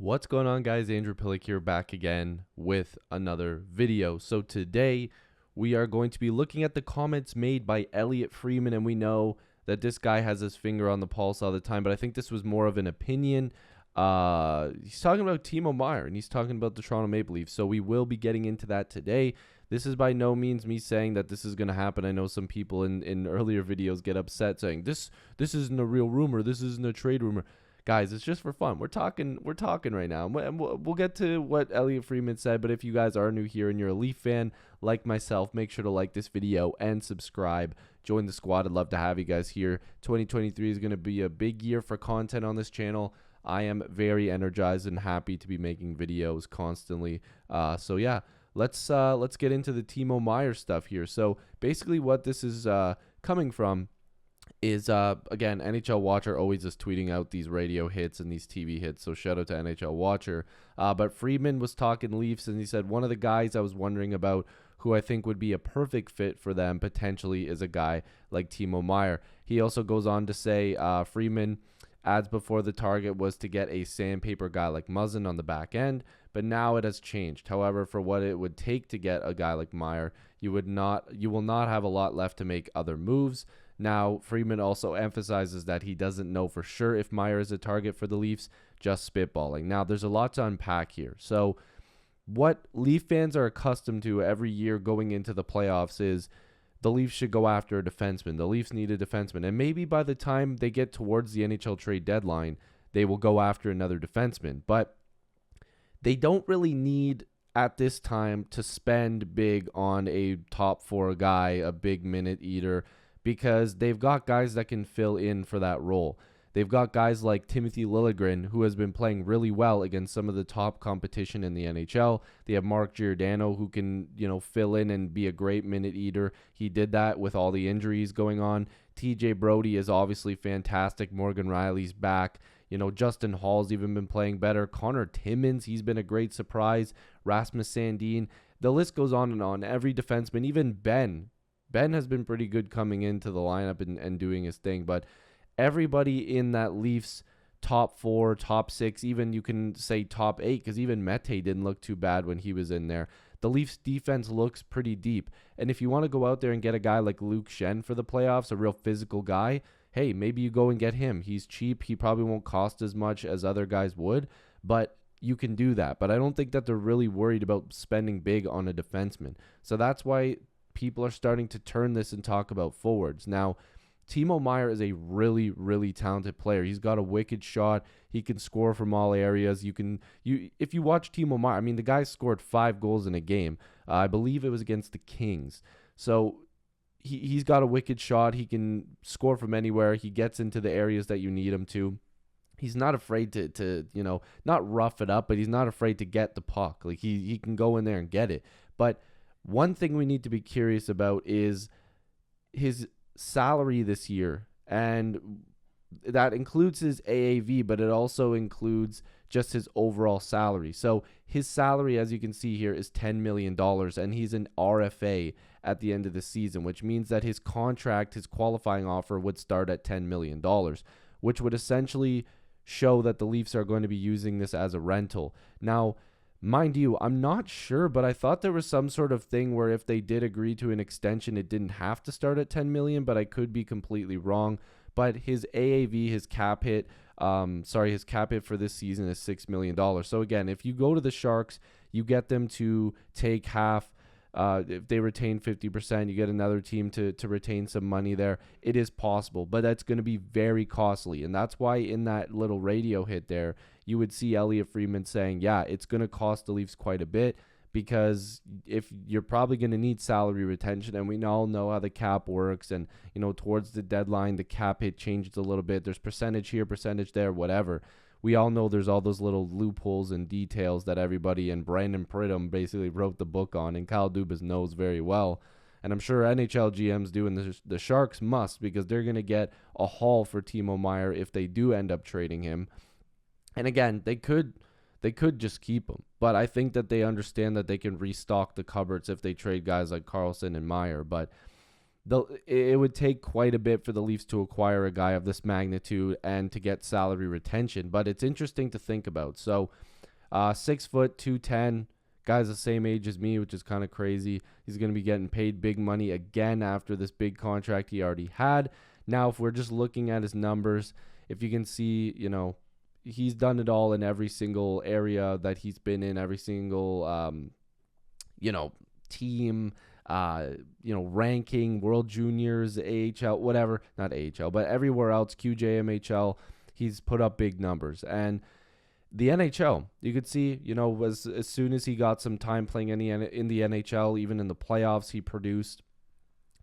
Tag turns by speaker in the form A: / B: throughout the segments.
A: What's going on, guys? Andrew Piluk here, back again with another video. So today we are going to be looking at the comments made by Elliot Freeman, and we know that this guy has his finger on the pulse all the time, but I think this was more of an opinion. He's talking about Timo Meier, and he's talking about the Toronto Maple Leafs, so we will be getting into that today. This is by no means me saying that this is going to happen. I know some people in earlier videos get upset saying this isn't a real rumor, this isn't a trade rumor. Guys, it's just for fun. We're talking right now. And we'll get to what Elliot Freeman said, but if you guys are new here and you're a Leaf fan like myself, make sure to like this video and subscribe. Join the squad. I'd love to have you guys here. 2023 is going to be a big year for content on this channel. I am very energized and happy to be making videos constantly. So yeah, let's get into the Timo Meier stuff here. So basically what this is coming from is again, NHL Watcher always is tweeting out these radio hits and these TV hits, so shout out to NHL Watcher. But Freeman was talking Leafs, and he said one of the guys I was wondering about who I think would be a perfect fit for them potentially is a guy like Timo Meier. He also goes on to say Freeman adds before the target was to get a sandpaper guy like Muzzin on the back end, but now it has changed. However, for what it would take to get a guy like Meier, you will not have a lot left to make other moves. Now, Freeman also emphasizes that he doesn't know for sure if Meier is a target for the Leafs, just spitballing. Now, there's a lot to unpack here. So, what Leaf fans are accustomed to every year going into the playoffs is the Leafs should go after a defenseman. The Leafs need a defenseman. And maybe by the time they get towards the NHL trade deadline, they will go after another defenseman. But they don't really need at this time to spend big on a top four guy, a big minute eater, because they've got guys that can fill in for that role. They've got guys like Timothy Liljegren, who has been playing really well against some of the top competition in the NHL. They have Mark Giordano, who can, fill in and be a great minute eater. He did that with all the injuries going on. TJ Brody is obviously fantastic. Morgan Riley's back. Justin Hall's even been playing better. Connor Timmins, he's been a great surprise. Rasmus Sandin. The list goes on and on. Every defenseman, even Ben has been pretty good coming into the lineup and doing his thing, but everybody in that Leafs top four, top six, even you can say top eight, because even Mete didn't look too bad when he was in there. The Leafs defense looks pretty deep, and if you want to go out there and get a guy like Luke Schenn for the playoffs, a real physical guy, hey, maybe you go and get him. He's cheap. He probably won't cost as much as other guys would, but you can do that. But I don't think that they're really worried about spending big on a defenseman. So that's why people are starting to turn this and talk about forwards. Now, Timo Meier is a really, really talented player. He's got a wicked shot. He can score from all areas. If you watch Timo Meier, the guy scored 5 goals in a game. I believe it was against the Kings. So he's got a wicked shot. He can score from anywhere. He gets into the areas that you need him to. He's not afraid to not rough it up, but he's not afraid to get the puck. Like he can go in there and get it. But one thing we need to be curious about is his salary this year, and that includes his AAV, but it also includes just his overall salary. So his salary, as you can see here, is $10 million, and he's an RFA at the end of the season, which means that his contract, his qualifying offer, would start at $10 million, which would essentially show that the Leafs are going to be using this as a rental. Now, mind you, I'm not sure, but I thought there was some sort of thing where if they did agree to an extension, it didn't have to start at $10 million, but I could be completely wrong. But his AAV, his cap hit for this season is $6 million. So again, if you go to the Sharks, you get them to take half. If they retain 50%, you get another team to retain some money there. It is possible, but that's going to be very costly. And that's why in that little radio hit there, you would see Elliot Freeman saying, yeah, it's going to cost the Leafs quite a bit, because if you're probably going to need salary retention, and we all know how the cap works, and towards the deadline, the cap hit changes a little bit. There's percentage here, percentage there, whatever. We all know there's all those little loopholes and details that everybody, and Brandon Pridham basically wrote the book on, and Kyle Dubas knows very well. And I'm sure NHL GMs do, and the Sharks must, because they're going to get a haul for Timo Meier if they do end up trading him. And again, they could just keep him, but I think that they understand that they can restock the cupboards if they trade guys like Karlsson and Meier. But it would take quite a bit for the Leafs to acquire a guy of this magnitude and to get salary retention. But it's interesting to think about. So 6 foot 210. Guy's the same age as me, which is kind of crazy. He's going to be getting paid big money again after this big contract he already had. Now, if we're just looking at his numbers, if you can see, he's done it all in every single area that he's been in, every single, team, ranking, World Juniors, AHL, whatever, not AHL, but everywhere else, QJMHL, he's put up big numbers. And the NHL, you could see, as soon as he got some time playing in the NHL, even in the playoffs, he produced.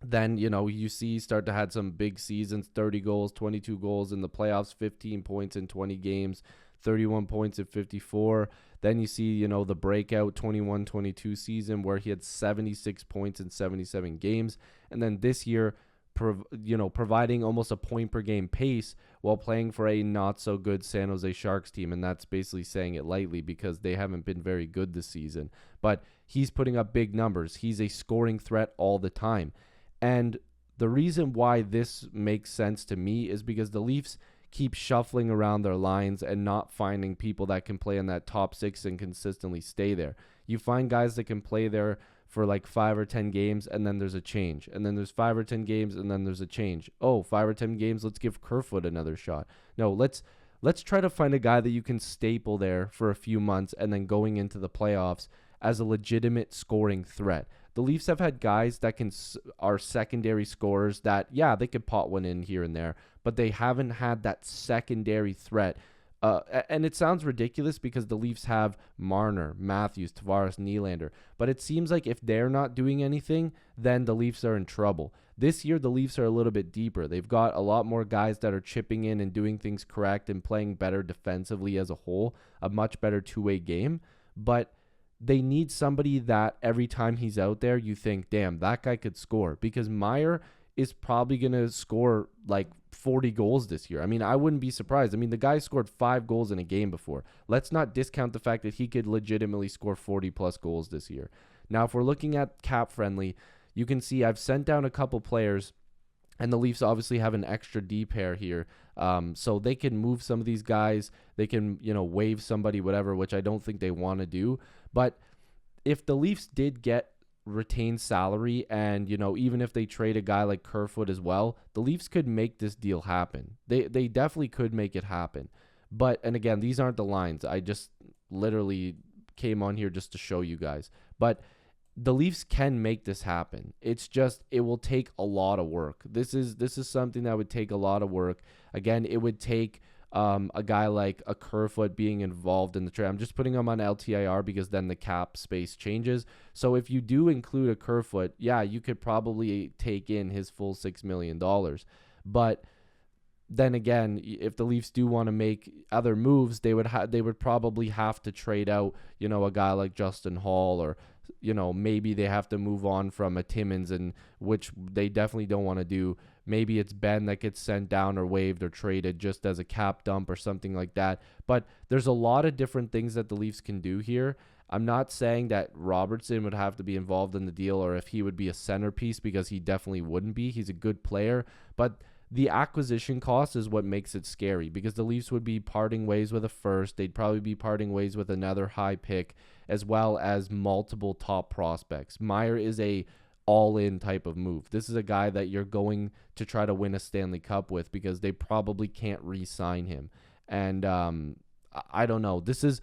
A: Then, you see start to had some big seasons, 30 goals, 22 goals in the playoffs, 15 points in 20 games, 31 points in 54. Then you see, the breakout 21-22 season where he had 76 points in 77 games. And then this year, providing almost a point per game pace while playing for a not so good San Jose Sharks team. And that's basically saying it lightly because they haven't been very good this season. But he's putting up big numbers. He's a scoring threat all the time. And the reason why this makes sense to me is because the Leafs keep shuffling around their lines and not finding people that can play in that top six and consistently stay there. You find guys that can play there for like 5 or 10 games, and then there's a change. And then there's 5 or 10 games, and then there's a change. Oh, 5 or 10 games, let's give Kerfoot another shot. No, let's try to find a guy that you can staple there for a few months and then going into the playoffs as a legitimate scoring threat. The Leafs have had guys that are secondary scorers that, yeah, they could pot one in here and there, but they haven't had that secondary threat. And it sounds ridiculous because the Leafs have Marner, Matthews, Tavares, Nylander. But it seems like if they're not doing anything, then the Leafs are in trouble. This year, the Leafs are a little bit deeper. They've got a lot more guys that are chipping in and doing things correct and playing better defensively as a whole, a much better two-way game. But they need somebody that every time he's out there, you think, damn, that guy could score. Because Meier is probably going to score like 40 goals this year. I mean, I wouldn't be surprised. I mean, the guy scored 5 goals in a game before. Let's not discount the fact that he could legitimately score 40-plus goals this year. Now, if we're looking at cap-friendly, you can see I've sent down a couple players, and the Leafs obviously have an extra D pair here. So they can move some of these guys. They can, waive somebody, whatever, which I don't think they want to do. But if the Leafs did get retained salary and, even if they trade a guy like Kerfoot as well, the Leafs could make this deal happen. They definitely could make it happen. But, and again, these aren't the lines. I just literally came on here just to show you guys. But the Leafs can make this happen. It's just, it will take a lot of work. This is something that would take a lot of work. Again, it would take a guy like a Kerfoot being involved in the trade. I'm just putting him on LTIR because then the cap space changes. So if you do include a Kerfoot, yeah, you could probably take in his full $6 million. But then again, if the Leafs do want to make other moves, they would probably have to trade out, a guy like Justin Hall, or maybe they have to move on from a Timmins, and which they definitely don't want to do. Maybe it's Ben that gets sent down or waived or traded just as a cap dump or something like that. But there's a lot of different things that the Leafs can do here. I'm not saying that Robertson would have to be involved in the deal or if he would be a centerpiece, because he definitely wouldn't be. He's a good player. But the acquisition cost is what makes it scary, because the Leafs would be parting ways with a first. They'd probably be parting ways with another high pick, as well as multiple top prospects. Meier is a all-in type of move. This is a guy that you're going to try to win a Stanley Cup with, because they probably can't re-sign him. And I don't know. This is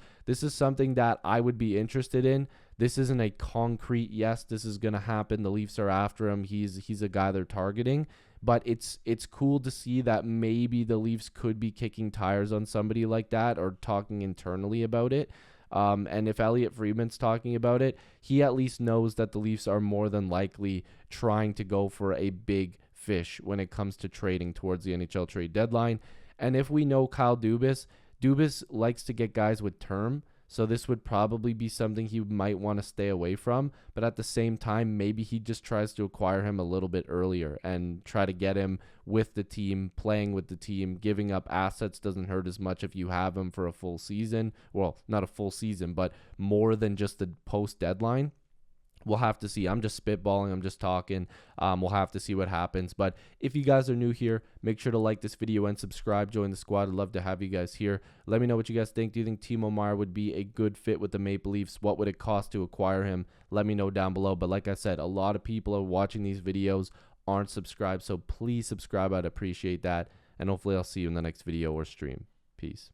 A: something that I would be interested in. This isn't a concrete, yes, this is going to happen. The Leafs are after him. He's a guy they're targeting. But it's cool to see that maybe the Leafs could be kicking tires on somebody like that, or talking internally about it. And if Elliot Friedman's talking about it, he at least knows that the Leafs are more than likely trying to go for a big fish when it comes to trading towards the NHL trade deadline. And if we know Kyle Dubas likes to get guys with term, so this would probably be something he might want to stay away from. But at the same time, maybe he just tries to acquire him a little bit earlier and try to get him with the team, playing with the team. Giving up assets doesn't hurt as much if you have him for a full season. Well, not a full season, but more than just the post-deadline. We'll have to see. I'm just spitballing. I'm just talking. We'll have to see what happens. But if you guys are new here, make sure to like this video and subscribe. Join the squad. I'd love to have you guys here. Let me know what you guys think. Do you think Timo Meier would be a good fit with the Maple Leafs? What would it cost to acquire him? Let me know down below. But like I said, a lot of people are watching these videos, aren't subscribed. So please subscribe. I'd appreciate that. And hopefully I'll see you in the next video or stream. Peace.